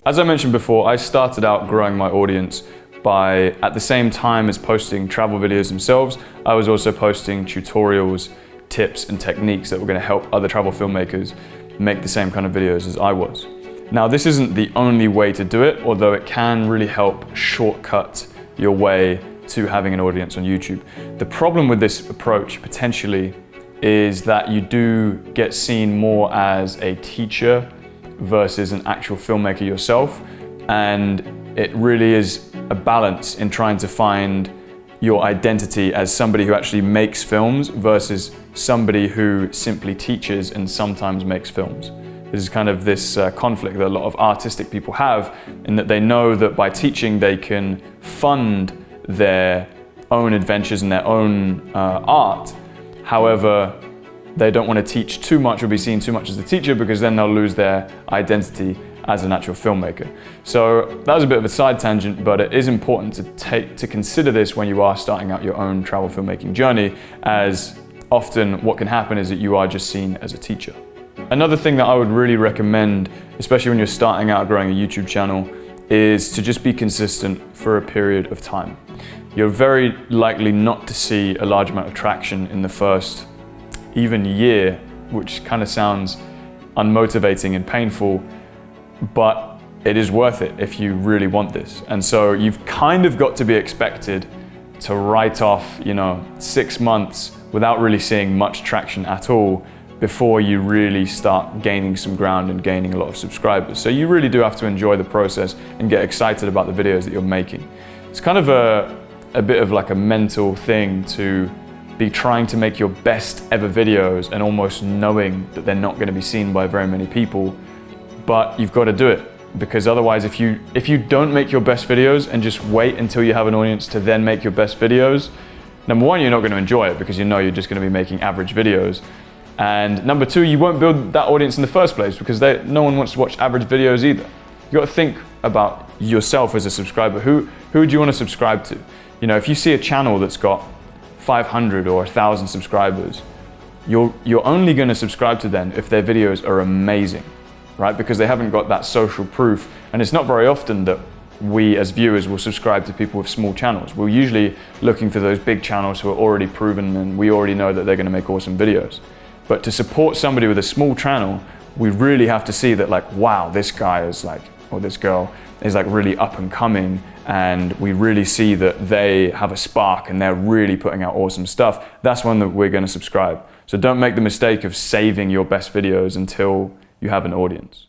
As I mentioned before, I started out growing my audience by, at the same time as posting travel videos themselves, I was also posting tutorials, tips and techniques that were going to help other travel filmmakers make the same kind of videos as I was. Now, this isn't the only way to do it, although it can really help shortcut your way to having an audience on YouTube. The problem with this approach potentially is that you do get seen more as a teacher versus an actual filmmaker yourself, and it really is a balance in trying to find your identity as somebody who actually makes films versus somebody who simply teaches and sometimes makes films. This is kind of this conflict that a lot of artistic people have, in that they know that by teaching they can fund their own adventures and their own art. However, they don't want to teach too much or be seen too much as a teacher, because then they'll lose their identity as an actual filmmaker. So that was a bit of a side tangent, but it is important to consider this when you are starting out your own travel filmmaking journey, as often what can happen is that you are just seen as a teacher. Another thing that I would really recommend, especially when you're starting out growing a YouTube channel, is to just be consistent for a period of time. You're very likely not to see a large amount of traction in the first even year, which kind of sounds unmotivating and painful, but it is worth it if you really want this. And so you've kind of got to be expected to write off, 6 months without really seeing much traction at all before you really start gaining some ground and gaining a lot of subscribers. So you really do have to enjoy the process and get excited about the videos that you're making. It's kind of a bit of like a mental thing to be trying to make your best ever videos and almost knowing that they're not going to be seen by very many people, but you've got to do it, because otherwise if you don't make your best videos and just wait until you have an audience to then make your best videos, number one, you're not going to enjoy it because you know you're just going to be making average videos. And number two, you won't build that audience in the first place, because no one wants to watch average videos either. You got to think about yourself as a subscriber. Who do you want to subscribe to? If you see a channel that's got 500 or 1,000 subscribers, you're only going to subscribe to them if their videos are amazing, right? Because they haven't got that social proof. And it's not very often that we as viewers will subscribe to people with small channels. We're usually looking for those big channels who are already proven and we already know that they're going to make awesome videos. But to support somebody with a small channel, we really have to see that, like, wow, this guy is like, or this girl is like really up and coming, and we really see that they have a spark and they're really putting out awesome stuff. That's when we're going to subscribe. So don't make the mistake of saving your best videos until you have an audience.